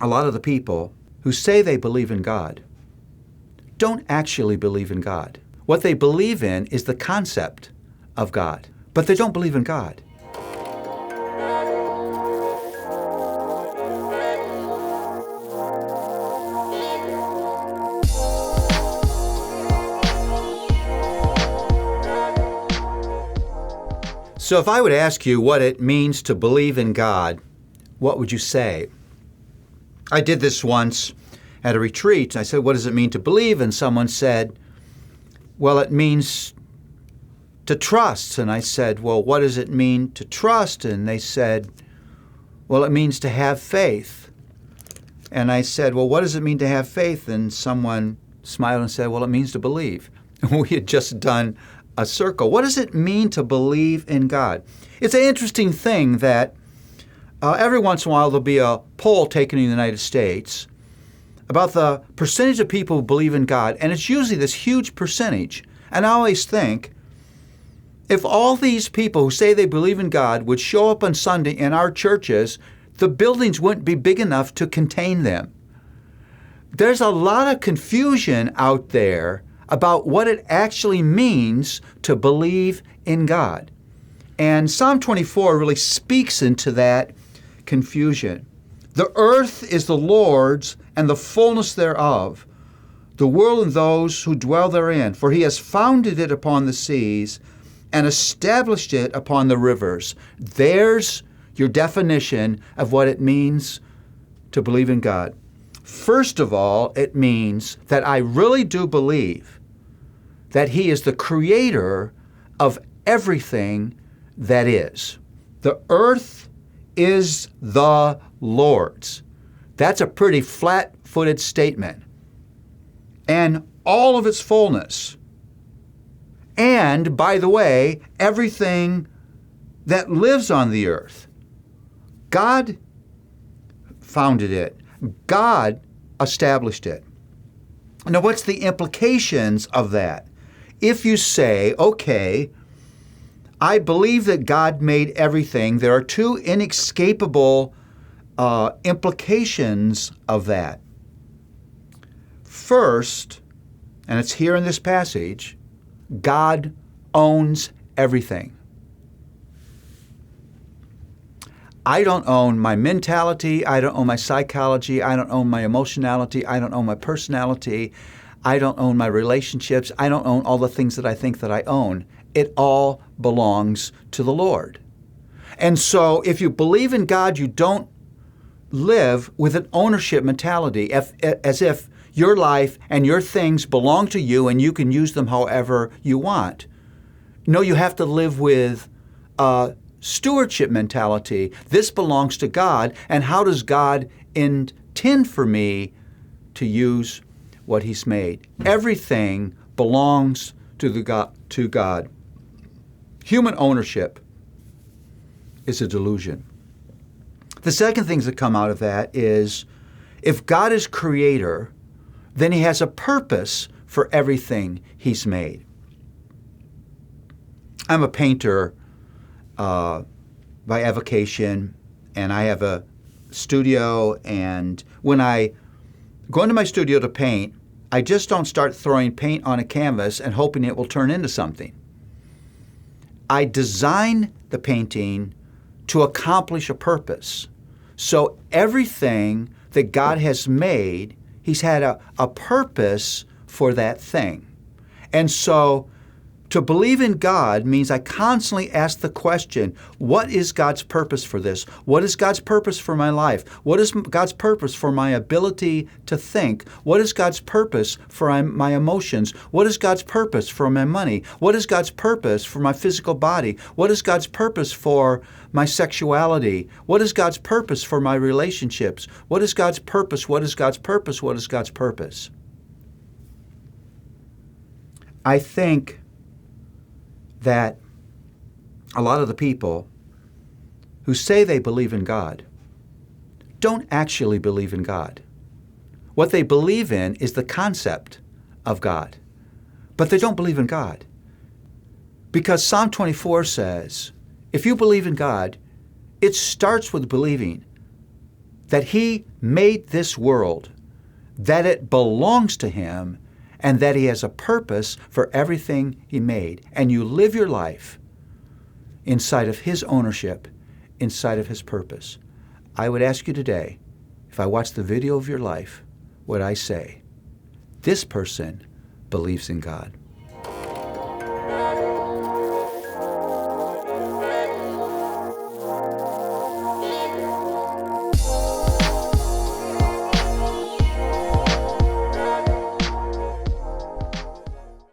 a lot of the people who say they believe in God don't actually believe in God. What they believe in is the concept of God, but they don't believe in God. So if I would ask you what it means to believe in God, what would you say? I did this once at a retreat. I said, what does it mean to believe? And someone said, well, it means to trust. And I said, well, what does it mean to trust? And they said, well, it means to have faith. And I said, well, what does it mean to have faith? And someone smiled and said, well, it means to believe. We had just done a circle. What does it mean to believe in God? It's an interesting thing that every once in a while there'll be a poll taken in the United States about the percentage of people who believe in God, and it's usually this huge percentage. And I always think, if all these people who say they believe in God would show up on Sunday in our churches, the buildings wouldn't be big enough to contain them. There's a lot of confusion out there about what it actually means to believe in God. And Psalm 24 really speaks into that confusion. The earth is the Lord's and the fullness thereof, the world and those who dwell therein. For he has founded it upon the seas and established it upon the rivers. There's your definition of what it means to believe in God. First of all, it means that I really do believe that he is the creator of everything that is. The earth is the Lord's. That's a pretty flat-footed statement. And all of its fullness. And, by the way, everything that lives on the earth. God founded it. God established it. Now, what's the implications of that? If you say, okay, I believe that God made everything, there are two inescapable implications of that. First, and it's here in this passage, God owns everything. I don't own my mentality, I don't own my psychology, I don't own my emotionality, I don't own my personality, I don't own my relationships, I don't own all the things that I think that I own. It all belongs to the Lord. And so if you believe in God, you don't live with an ownership mentality, as if your life and your things belong to you and you can use them however you want. No, you have to live with a stewardship mentality. This belongs to God, and how does God intend for me to use what he's made? Everything belongs to God. Human ownership is a delusion. The second thing that come out of that is, if God is creator, then he has a purpose for everything he's made. I'm a painter by avocation, and I have a studio, and when I go into my studio to paint, I just don't start throwing paint on a canvas and hoping it will turn into something. I design the painting to accomplish a purpose. So everything that God has made, he's had a purpose for that thing. And so to believe in God means I constantly ask the question, what is God's purpose for this? What is God's purpose for my life? What is God's purpose for my ability to think? What is God's purpose for my emotions? What is God's purpose for my money? What is God's purpose for my physical body? What is God's purpose for my sexuality? What is God's purpose for my relationships? What is God's purpose? What is God's purpose? What is God's purpose? I think that a lot of the people who say they believe in God don't actually believe in God. What they believe in is the concept of God, but they don't believe in God. Because Psalm 24 says, if you believe in God, it starts with believing that He made this world, that it belongs to Him, and that He has a purpose for everything He made, and you live your life inside of His ownership, inside of His purpose, I would ask you today, if I watch the video of your life, would I say, this person believes in God?